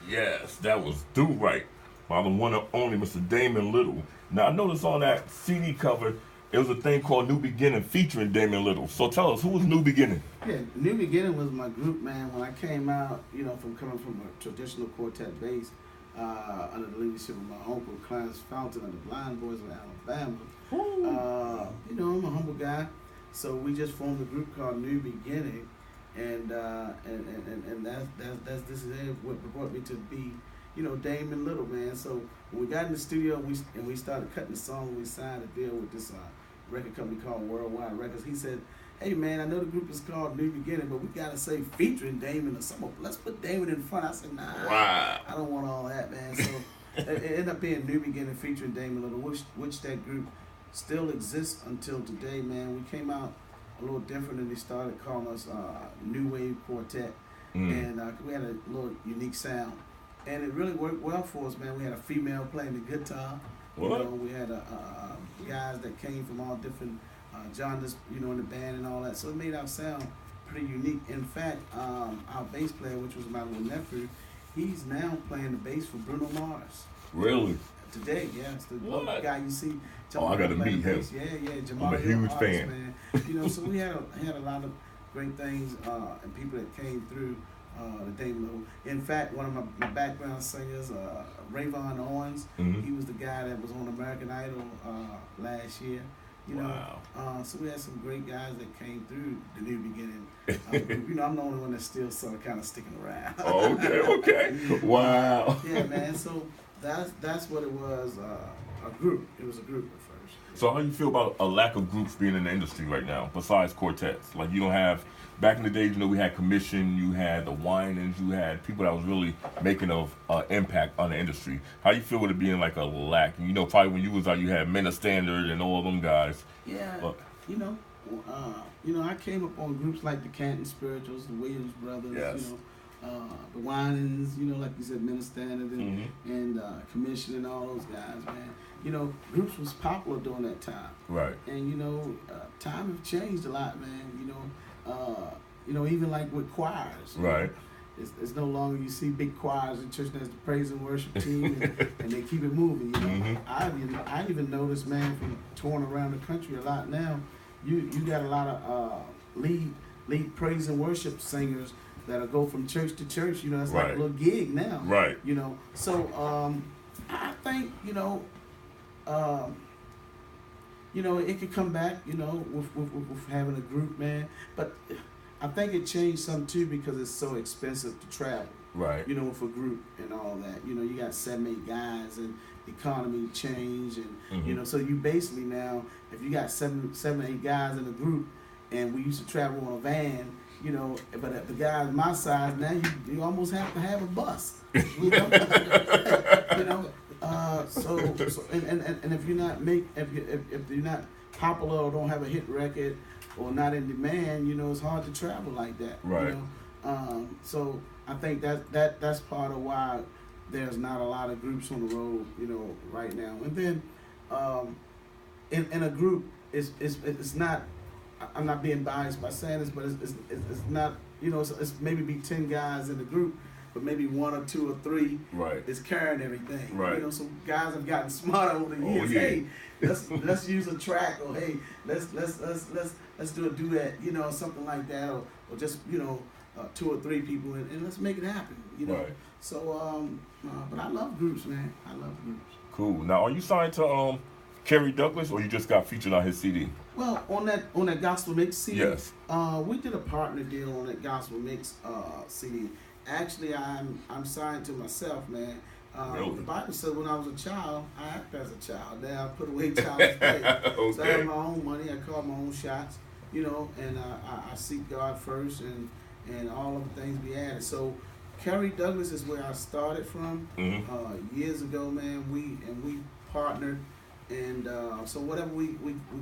Yes, that was Do Right by the one and only Mr. Damon Little. Now, I noticed on that CD cover, it was a thing called New Beginning featuring Damon Little. So tell us, who was New Beginning? Yeah, New Beginning was my group, man. When I came out, from coming from a traditional quartet bass, under the leadership of my uncle Clarence Fountain of the Blind Boys of Alabama. I'm a humble guy, so we just formed a group called New Beginning, and that's this is what brought me to be, Damon Little, man. So when we got in the studio, we started cutting the song. We signed a deal with this record company called Worldwide Records. He said, "Hey man, I know the group is called New Beginning, but we gotta say featuring Damon or something. Let's put Damon in front." I said, "Nah, wow. I don't want all that, man." So it ended up being New Beginning featuring Damon Little, which that group still exists until today, man. We came out a little different, and they started calling us New Wave Quartet, and we had a little unique sound, and it really worked well for us, man. We had a female playing the guitar. We had guys that came from all different genres, in the band and all that. So it made our sound pretty unique. In fact, our bass player, which was my little nephew, he's now playing the bass for Bruno Mars. Really? Today, yes. The local guy you see. I got to meet him. Yeah. I'm a huge fan. Man. So we had a lot of great things and people that came through the Damon Little. In fact, one of my background singers, Rayvon Owens, he was the guy that was on American Idol last year. Wow. So we had some great guys that came through the New Beginning. I'm the only one that's still sort of kind of sticking around. Okay. Wow. Yeah, man. So that's what it was. A group. It was a group at first. So how you feel about a lack of groups being in the industry right now, besides quartets? Like you don't have, back in the days, we had Commission, you had the Winans, you had people that was really making an impact on the industry. How you feel with it being like a lack? Probably when you was out, you had Men of Standard and all of them guys. Yeah. I came up on groups like the Canton Spirituals, the Williams Brothers, yes. The Winans, like you said, Men of Standard and Commission and all those guys, man. Groups was popular during that time. Right. And time have changed a lot, man. Even like with choirs. Right. It's no longer you see big choirs in church. There's the praise and worship team, and they keep it moving. I even noticed, man, from touring around the country a lot now. You got a lot of lead praise and worship singers that'll go from church to church. It's like a little gig now. Right. So I think it could come back. With having a group, man. But I think it changed some too because it's so expensive to travel. Right. With a group and all that. You got 7-8 guys and the economy changed and so you basically now if you got 7-8 guys in a group and we used to travel on a van, but at the guys my size now you almost have to have a bus. So if you're not popular or don't have a hit record or not in demand, it's hard to travel like that. Right. So I think that's part of why there's not a lot of groups on the road, right now. And then in a group, it's not. I'm not being biased by saying this, but it's not. It's maybe be 10 guys in the group, but maybe 1 or 2 or 3 is carrying everything. Right. So guys have gotten smarter over the years. Yeah. Hey, let's use a track, or hey, let's do a duet, something like that, or just 2 or 3 people, and let's make it happen. Right. So but I love groups, man. I love groups. Cool. Now, are you signed to Kerry Douglas, or you just got featured on his CD? Well, on that Gospel Mix CD, yes. We did a partner deal on that Gospel Mix CD. Actually, I'm signed to myself, man. Really? The Bible said when I was a child, I acted as a child. Now I put away child's play. Okay. So I have my own money. I call my own shots, and I seek God first, and all of the things be added. So Kerry Douglas is where I started from years ago, man. We partnered, and so whatever we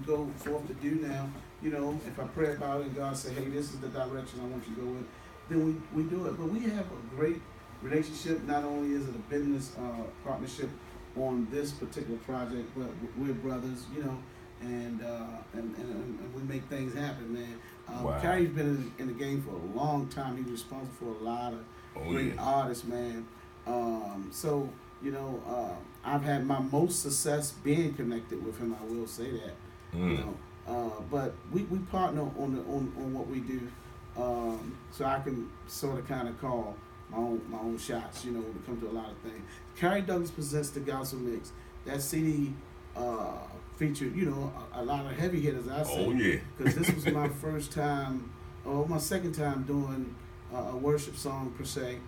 go forth to do now, if I pray about it and God say, hey, this is the direction I want you to go with, then we do it. But we have a great relationship. Not only is it a business partnership on this particular project, but we're brothers, and we make things happen, man. Wow. Kerry's been in the game for a long time. He's responsible for a lot of great artists, man. So I've had my most success being connected with him. I will say that. But we partner on what we do, so I can sort of kind of call my own shots. When it comes to a lot of things. Carrie Douglas presents the Gospel Mix. That CD featured a lot of heavy hitters. I say. Oh yeah. Because this was my first time, or my second time doing a worship song per se.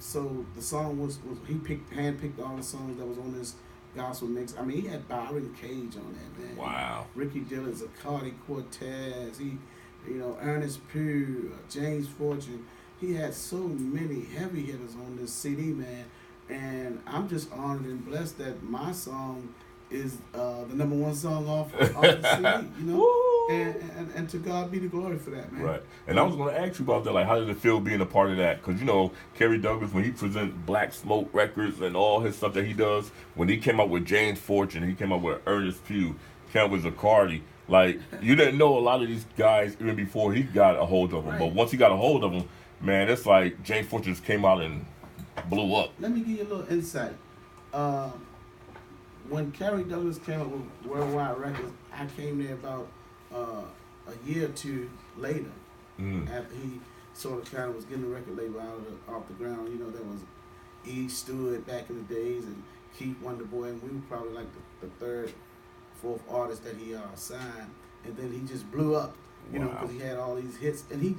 So the song was he handpicked all the songs that was on this gospel mix. I mean, he had Byron Cage on that, man. Wow. Ricky Dillon, Zacardi Cortez, Ernest Pugh, James Fortune. He had so many heavy hitters on this CD, man. And I'm just honored and blessed that my song is the number one song off the CD, and to God be the glory for that, man. Right. And I was going to ask you about that, like, how did it feel being a part of that? Because, Kerry Douglas, when he presents Black Smoke Records and all his stuff that he does, when he came out with James Fortune, he came out with Ernest Pugh, came out with Zacardi, like, you didn't know a lot of these guys even before he got a hold of them. Right. But once he got a hold of them, man, it's like James Fortune just came out and blew up. Let me give you a little insight. When Kerry Douglas came up with Worldwide Records, I came there about a year or two later, after he sort of kind of was getting the record label off the ground. There was E. Stewart back in the days and Keith Wonderboy, and we were probably like the third, fourth artist that he signed, and then he just blew up, because he had all these hits, and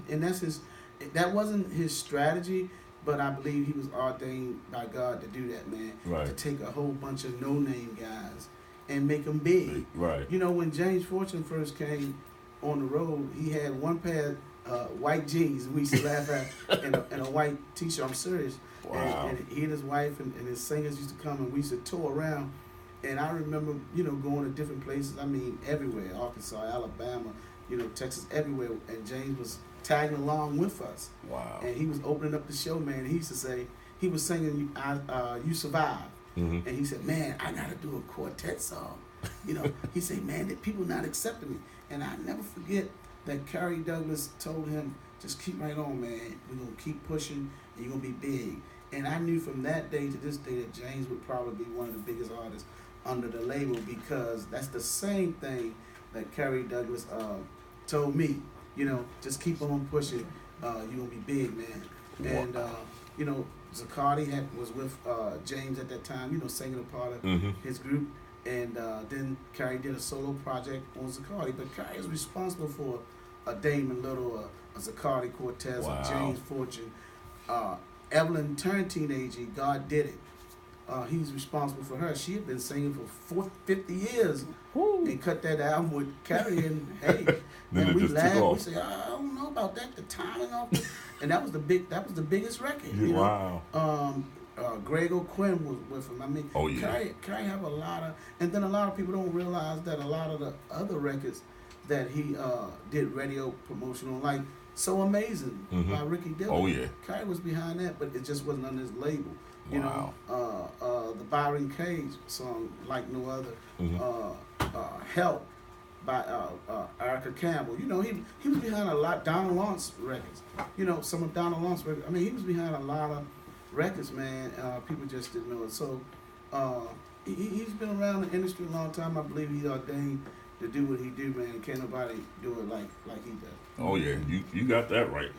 that wasn't his strategy. But I believe he was ordained by God to do that, man. Right. To take a whole bunch of no-name guys and make them big. Right. When James Fortune first came on the road, he had one pair of white jeans. We used to laugh at and a white T-shirt. I'm serious. Wow. And he and his wife and his singers used to come, and we used to tour around. And I remember, going to different places. I mean, everywhere. Arkansas, Alabama, Texas, everywhere. And James was tagging along with us. Wow. And he was opening up the show, man. He used to say, he was singing You Survive. Mm-hmm. And he said, man, I got to do a quartet song. He said, man, that people not accepting me. And I never forget that Kerry Douglas told him, just keep right on, man. We're going to keep pushing, and you're going to be big. And I knew from that day to this day that James would probably be one of the biggest artists under the label, because that's the same thing that Kerry Douglas told me. Just keep on pushing. You're going to be big, man. And, Zacardi was with James at that time, singing a part of his group. And then Kerry did a solo project on Zacardi. But Kerry is responsible for a Damon Little, a Zacardi Cortez, a James Fortune. Evelyn turned teenager, God did it. He's responsible for her. She had been singing for 50 years. Woo. And cut that album with Kerry, and hey, and we laughed. We said, I don't know about that. The timing off, and that was the biggest record. Wow. Greg O'Quinn was with him. I mean, Kerry have a lot of, and then a lot of people don't realize that a lot of the other records that he did radio promotion on, like So Amazing by Ricky Dillon. Oh yeah. Kerry was behind that, but it just wasn't on his label. Wow. The Byron Cage song, Like No Other. Help by Erica Campbell. He was behind a lot. Donald Lawrence records. Some of Donald Lawrence records. I mean, he was behind a lot of records, man. People just didn't know it. So he's been around the industry a long time. I believe he's ordained to do what he do, man. Can't nobody do it like he does. Oh yeah, you got that right.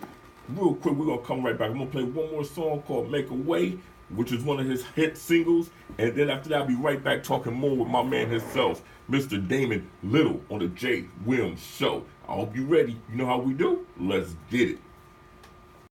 Real quick, we're gonna come right back. I'm gonna play one more song called "Make a Way," which is one of his hit singles, and then after that, I'll be right back talking more with my man himself, Mr. Damon Little, on the J. Williams Show. I hope you're ready. You know how we do? Let's get it.